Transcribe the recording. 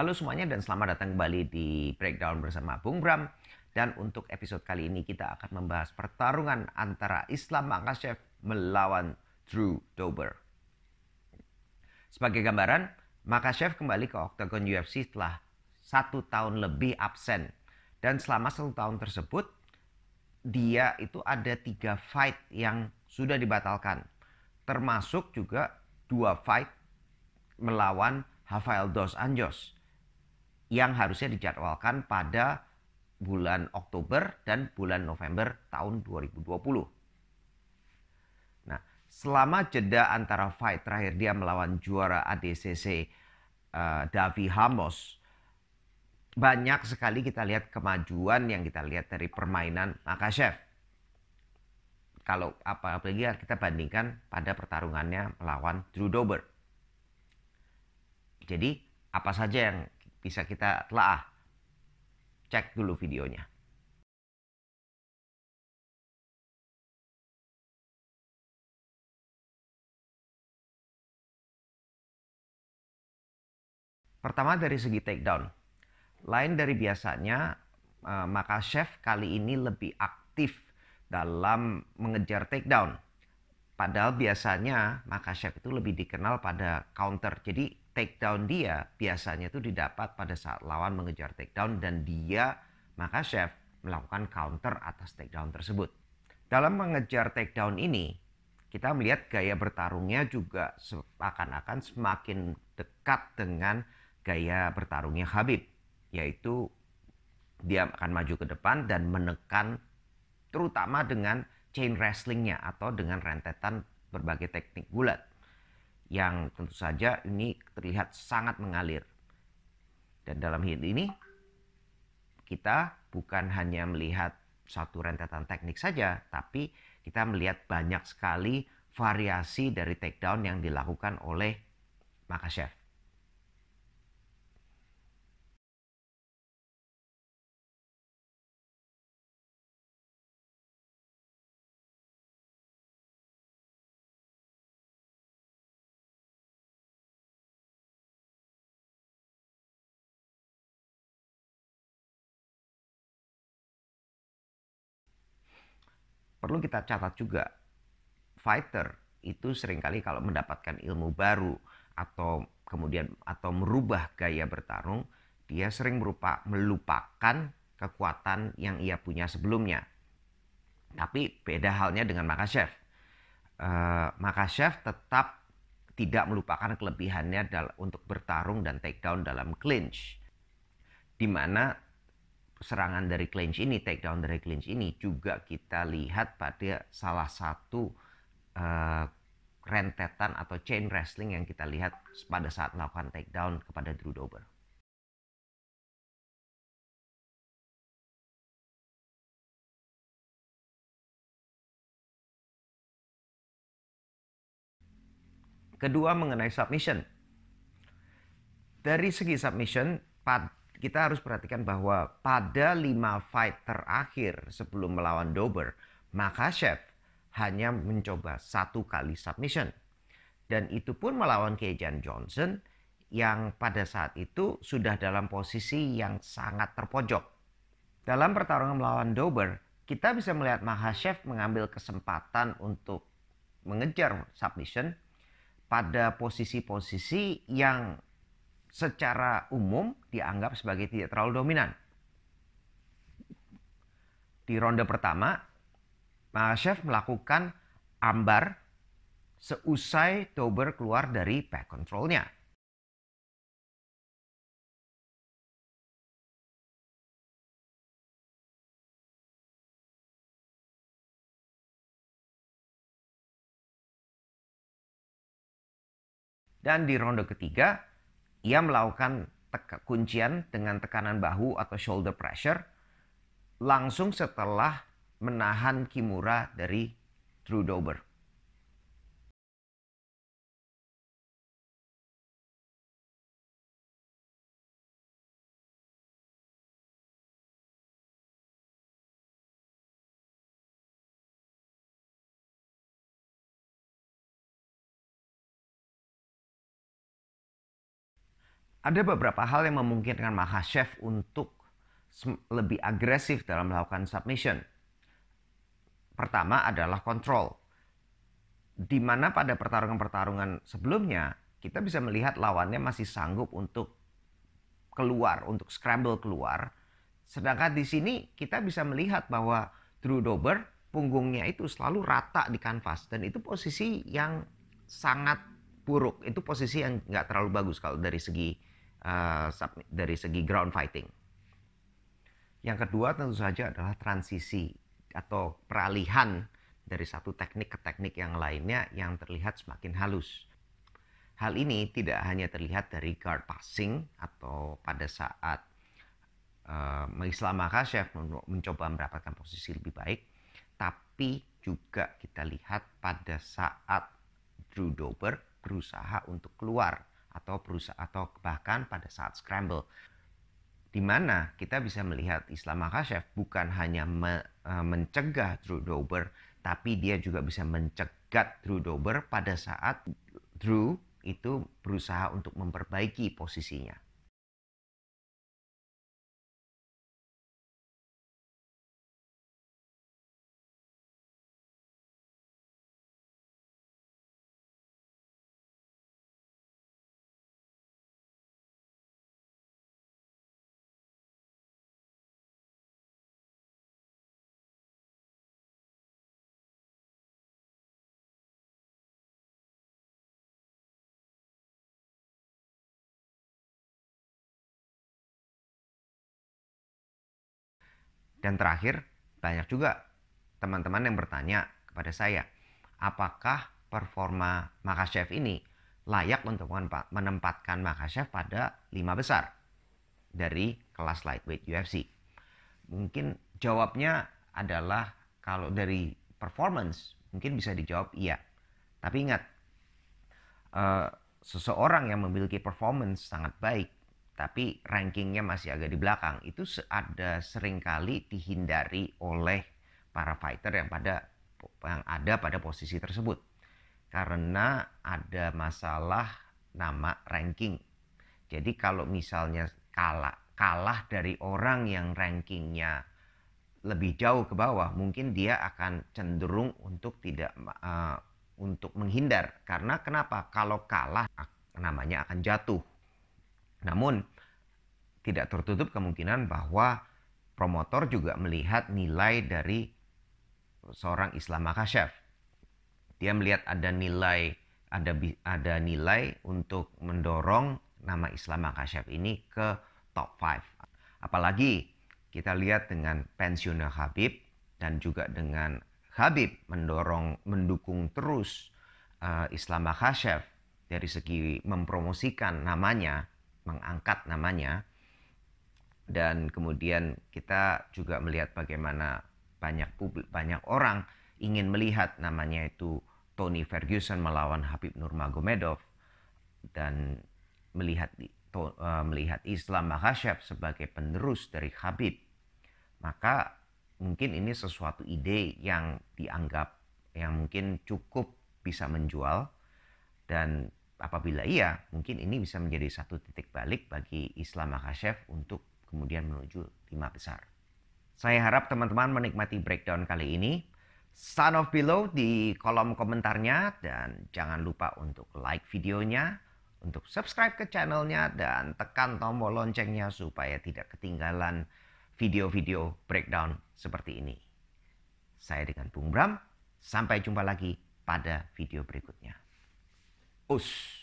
Halo semuanya dan selamat datang kembali di Breakdown bersama Bung Bram. Dan untuk episode kali ini kita akan membahas pertarungan antara Islam Makhachev melawan Drew Dober. Sebagai gambaran, Makhachev kembali ke Octagon UFC setelah 1 tahun lebih absen. Dan selama 1 tahun tersebut, dia itu ada 3 fight yang sudah dibatalkan. Termasuk juga 2 fight melawan Rafael dos Anjos yang harusnya dijadwalkan pada bulan Oktober dan bulan November tahun 2020. Nah, selama jeda antara fight terakhir dia melawan juara ADCC Davi Ramos, banyak sekali kita lihat kemajuan yang kita lihat dari permainan Makhachev. Kalau apalagi kita bandingkan pada pertarungannya melawan Drew Dober. Jadi apa saja yang bisa kita telah? Cek dulu videonya. Pertama dari segi takedown. Lain dari biasanya, Makhachev kali ini lebih aktif dalam mengejar takedown. Padahal biasanya Makhachev itu lebih dikenal pada counter. Jadi takedown dia biasanya itu didapat pada saat lawan mengejar takedown dan dia, Makhachev, melakukan counter atas takedown tersebut. Dalam mengejar takedown ini, kita melihat gaya bertarungnya juga seakan-akan semakin dekat dengan gaya bertarungnya Khabib. Yaitu dia akan maju ke depan dan menekan terutama dengan chain wrestlingnya atau dengan rentetan berbagai teknik gulat. Yang tentu saja ini terlihat sangat mengalir. Dan dalam hal ini kita bukan hanya melihat satu rentetan teknik saja, tapi kita melihat banyak sekali variasi dari takedown yang dilakukan oleh Makhachev. Perlu kita catat juga, fighter itu seringkali kalau mendapatkan ilmu baru atau kemudian merubah gaya bertarung, dia sering melupakan kekuatan yang ia punya sebelumnya. Tapi beda halnya dengan Makhachev. Makhachev tetap tidak melupakan kelebihannya untuk bertarung dan takedown dalam clinch. Di mana serangan dari clinch ini, takedown dari clinch ini juga kita lihat pada salah satu rentetan atau chain wrestling yang kita lihat pada saat melakukan takedown kepada Drew Dober. Kedua, mengenai submission. Dari segi submission, kita harus perhatikan bahwa pada 5 fight terakhir sebelum melawan Dober, Makhachev hanya mencoba 1 kali submission. Dan itu pun melawan Kejan Johnson yang pada saat itu sudah dalam posisi yang sangat terpojok. Dalam pertarungan melawan Dober, kita bisa melihat Makhachev mengambil kesempatan untuk mengejar submission pada posisi-posisi yang secara umum dianggap sebagai tidak terlalu dominan. Di ronde pertama, Makhachev melakukan armbar seusai Dober keluar dari back control-nya. Dan di ronde ketiga, ia melakukan kuncian dengan tekanan bahu atau shoulder pressure langsung setelah menahan Kimura dari Drew Dober. Ada beberapa hal yang memungkinkan Makhachev untuk lebih agresif dalam melakukan submission. Pertama adalah kontrol. Di mana pada pertarungan-pertarungan sebelumnya, kita bisa melihat lawannya masih sanggup untuk keluar, untuk scramble keluar. Sedangkan di sini kita bisa melihat bahwa Drew Dober punggungnya itu selalu rata di kanvas. Dan itu posisi yang sangat buruk. Itu posisi yang nggak terlalu bagus kalau dari segi ground fighting. Yang kedua tentu saja adalah transisi atau peralihan dari satu teknik ke teknik yang lainnya yang terlihat semakin halus. Hal ini tidak hanya terlihat dari guard passing atau pada saat Islam Makhachev mencoba mendapatkan posisi lebih baik, tapi juga kita lihat pada saat Drew Dober berusaha untuk keluar atau bahkan pada saat scramble, di mana kita bisa melihat Islam Makhachev bukan hanya mencegah Drew Dober, tapi dia juga bisa mencegat Drew Dober pada saat Drew itu berusaha untuk memperbaiki posisinya. Dan terakhir, banyak juga teman-teman yang bertanya kepada saya, apakah performa Makhachev ini layak untuk menempatkan Makhachev pada 5 besar dari kelas lightweight UFC? Mungkin jawabnya adalah kalau dari performance mungkin bisa dijawab iya. Tapi ingat, seseorang yang memiliki performance sangat baik tapi rankingnya masih agak di belakang, itu ada seringkali dihindari oleh para fighter yang ada pada posisi tersebut. Karena ada masalah nama ranking. Jadi kalau misalnya kalah dari orang yang rankingnya lebih jauh ke bawah, mungkin dia akan cenderung untuk untuk menghindar. Karena kenapa? Kalau kalah namanya akan jatuh. Namun tidak tertutup kemungkinan bahwa promotor juga melihat nilai dari seorang Islam Makhachev. Dia melihat ada nilai untuk mendorong nama Islam Makhachev ini ke top 5. Apalagi kita lihat dengan pensiunnya Khabib dan juga dengan Khabib mendukung terus Islam Makhachev dari segi mempromosikan namanya, mengangkat namanya. Dan kemudian kita juga melihat bagaimana banyak orang ingin melihat namanya itu Tony Ferguson melawan Khabib Nurmagomedov, dan melihat Islam Makhachev sebagai penerus dari Khabib. Maka mungkin ini sesuatu ide yang dianggap yang mungkin cukup bisa menjual, dan apabila iya, mungkin ini bisa menjadi satu titik balik bagi Islam Makhachev untuk kemudian menuju 5 besar. Saya harap teman-teman menikmati breakdown kali ini. Son of Below di kolom komentarnya, dan jangan lupa untuk like videonya, untuk subscribe ke channelnya, dan tekan tombol loncengnya supaya tidak ketinggalan video-video breakdown seperti ini. Saya dengan Bung Bram, sampai jumpa lagi pada video berikutnya. Us.